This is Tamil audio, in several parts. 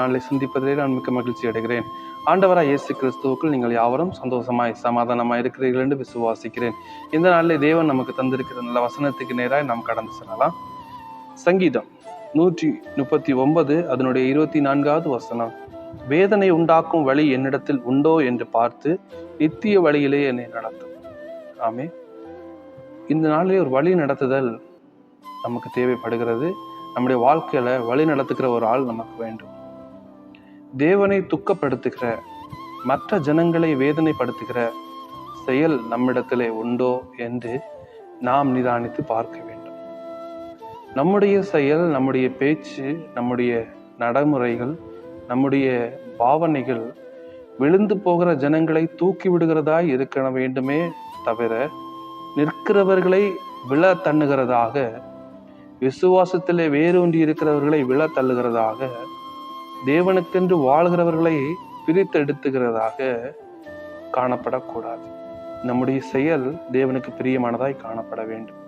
நாளை சிந்திப்பதிலே நான் மிக்க மகிழ்ச்சி அடைகிறேன். ஆண்டவராய் இயேசு கிறிஸ்துவுக்குள் நீங்கள் யாவரும் சந்தோஷமாய் சமாதானமாய் இருக்கிறீர்கள் என்று விசுவாசிக்கிறேன். இந்த நாளிலே தேவன் நமக்கு தந்திருக்கிற நல்ல வசனத்துக்கு நேராக நாம் கடந்து செல்லலாம். சங்கீதம் 139 அதனுடைய 24வது வசனம். வேதனை உண்டாக்கும் வழி என்னிடத்தில் உண்டோ என்று பார்த்து நித்திய வழியிலே என்னை நடத்தும். ஆமே. இந்த நாளிலே ஒரு வழி நடத்துதல் நமக்கு தேவைப்படுகிறது. நம்முடைய வாழ்க்கையில வழி நடத்துகிற ஒரு ஆள் நமக்கு வேண்டும். தேவனை துக்கப்படுத்துகிற, மற்ற ஜனங்களை வேதனைப்படுத்துகிற செயல் நம்மிடத்திலே உண்டோ என்று நாம் நிதானித்து பார்க்க வேண்டும். நம்முடைய செயல், நம்முடைய பேச்சு, நம்முடைய நடைமுறைகள், நம்முடைய பாவனைகள் விழுந்து போகிற ஜனங்களை தூக்கி விடுகிறதாய் இருக்க வேண்டுமே தவிர நிற்கிறவர்களை விழ தண்ணுகிறதாக, விசுவாசத்திலே வேரூன்றி இருக்கிறவர்களை விழ தள்ளுகிறதாக, தேவனுக்கென்று வாழ்கிறவர்களை பிரித்தெடுத்துகிறதாக காணப்படக்கூடாது. நம்முடைய செயல் தேவனுக்கு பிரியமானதாய் காணப்பட வேண்டும்.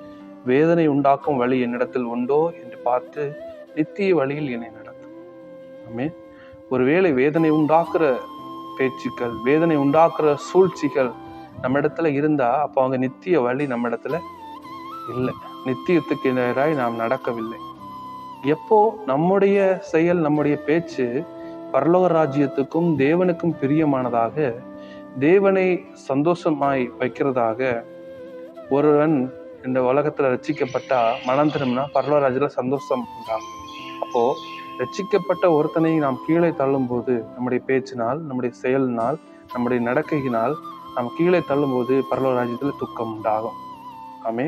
வேதனை உண்டாக்கும் வழி என்னிடத்தில் உண்டோ என்று பார்த்து நித்திய வழியில் என்னை நடத்தும். ஆமே. ஒருவேளை வேதனை உண்டாக்குற பேச்சுக்கள், வேதனை உண்டாக்குற சூழ்ச்சிகள் நம்ம இடத்துல இருந்தா அப்போ அவங்க நித்திய வழி நம்ம இடத்துல இல்லை. நித்தியத்துக்கு நேராய் நாம் நடக்கவில்லை. எப்போ நம்முடைய செயல், நம்முடைய பேச்சு பரலோக ராஜ்யத்துக்கும் தேவனுக்கும் பிரியமானதாக, தேவனை சந்தோஷமாய் வைக்கிறதாக, ஒருவன் இந்த உலகத்துல ரட்சிக்கப்பட்டா மனம் திரும்பினா பரலோக ராஜ்யத்துல சந்தோஷம் உண்டாகும். அப்போ ரட்சிக்கப்பட்ட ஒருத்தனை நாம் கீழே தள்ளும் போது, நம்முடைய பேச்சினால், நம்முடைய செயலினால், நம்முடைய நடக்கையினால் நாம் கீழே தள்ளும் போது பரலோக ராஜ்யத்துல துக்கம் உண்டாகும். ஆமே.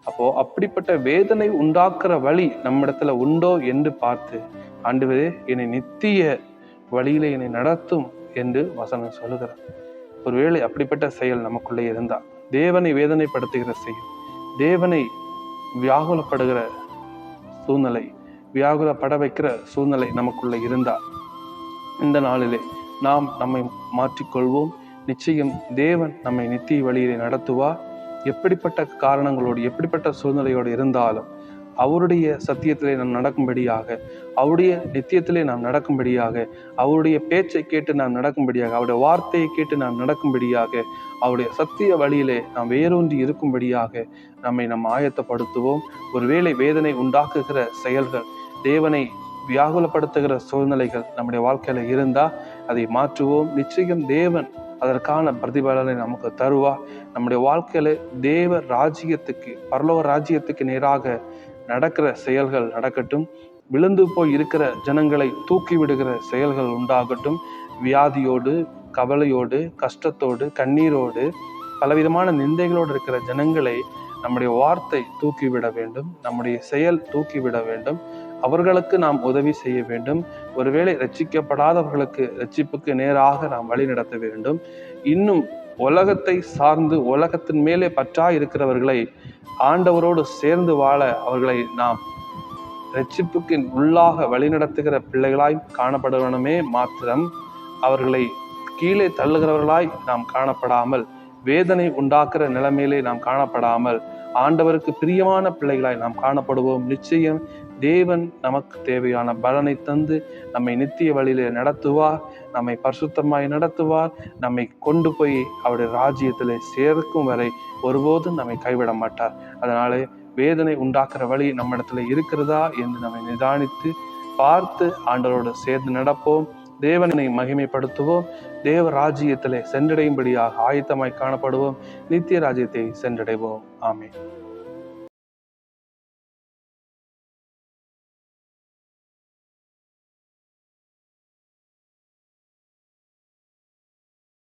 அப்போ அப்படிப்பட்ட வேதனை உண்டாக்குற வழி நம்மிடத்துல உண்டோ என்று பார்த்து, ஆண்டவரே என்னை நித்திய வழியில என்னை நடத்தும் என்று வசனம் சொல்லுகிறார். ஒருவேளை அப்படிப்பட்ட செயல் நமக்குள்ளே இருந்தா, தேவனை வேதனைப்படுத்துகிற செயல், தேவனை வியாகுலப்படுகிற சூழ்நிலை, வியாகுலப்பட வைக்கிற சூழ்நிலை நமக்குள்ள இருந்தா, இந்த நாளிலே நாம் நம்மை மாற்றிக்கொள்வோம். நிச்சயம் தேவன் நம்மை நித்திய வழியிலே நடத்துவார். எப்படிப்பட்ட காரணங்களோடு, எப்படிப்பட்ட சூழ்நிலையோடு இருந்தாலும் அவருடைய சத்தியத்திலே நாம் நடக்கும்படியாக, அவருடைய நித்தியத்திலே நாம் நடக்கும்படியாக, அவருடைய பேச்சை கேட்டு நாம் நடக்கும்படியாக, அவருடைய வார்த்தையை கேட்டு நாம் நடக்கும்படியாக, அவருடைய சத்திய வழியிலே நாம் வேரூன்றி இருக்கும்படியாக நம்மை நாம் ஆயத்தப்படுத்துவோம். ஒருவேளை வேதனை உண்டாக்குகிற செயல்கள், தேவனை வியாகுலப்படுத்துகிற சூழ்நிலைகள் நம்முடைய வாழ்க்கையில இருந்தா அதை மாற்றுவோம். நிச்சயம் தேவன் அதற்கான பிரதிபலனை நமக்கு தருவா. நம்முடைய வாழ்க்கையில தேவ ராஜ்யத்துக்கு, பரலோக ராஜ்யத்துக்கு நேராக நடக்கிற செயல்கள் நடக்கட்டும். விழுந்து போய் இருக்கிற ஜனங்களை தூக்கி விடுகிற செயல்கள் உண்டாகட்டும். வியாதியோடு, கவலையோடு, கஷ்டத்தோடு, கண்ணீரோடு, பலவிதமான நிந்தைகளோடு இருக்கிற ஜனங்களை நம்முடைய வார்த்தை தூக்கிவிட வேண்டும், நம்முடைய செயல் தூக்கிவிட வேண்டும். அவர்களுக்கு நாம் உதவி செய்ய வேண்டும். ஒருவேளை ரட்சிக்கப்படாதவர்களுக்கு ரட்சிப்புக்கு நேராக நாம் வழி நடத்த வேண்டும். இன்னும் உலகத்தை சார்ந்து, உலகத்தின் மேலே பற்றா இருக்கிறவர்களை ஆண்டவரோடு சேர்ந்து வாழ அவர்களை நாம் ரட்சிப்புக்கு உள்ளாக வழிநடத்துகிற பிள்ளைகளாய் காணப்படுவனமே மாத்திரம், அவர்களை கீழே தள்ளுகிறவர்களாய் நாம் காணப்படாமல், வேதனை உண்டாக்குற நிலைமையிலே நாம் காணப்படாமல், ஆண்டவருக்கு பிரியமான பிள்ளைகளாய் நாம் காணப்படுவோம். நிச்சயம் தேவன் நமக்கு தேவையான பலனை தந்து நம்மை நித்திய வழியிலே நடத்துவார், நம்மை பரிசுத்தமாய் நடத்துவார், நம்மை கொண்டு போய் அவருடைய ராஜ்யத்திலே சேர்க்கும் வரை ஒருபோதும் நம்மை கைவிட மாட்டார். அதனாலே வேதனை உண்டாக்குற வழி நம்ம இடத்துல இருக்கிறதா என்று நம்மை நிதானித்து பார்த்து ஆண்டவரோடு சேர்ந்து நடப்போம். தேவனை மகிமைப்படுத்துவோம். தேவ ராஜ்யத்திலே சென்றடையும்படியாக ஆயத்தமாய் காணப்படுவோம். நித்திய ராஜ்யத்தை சென்றடைவோம். ஆமென்.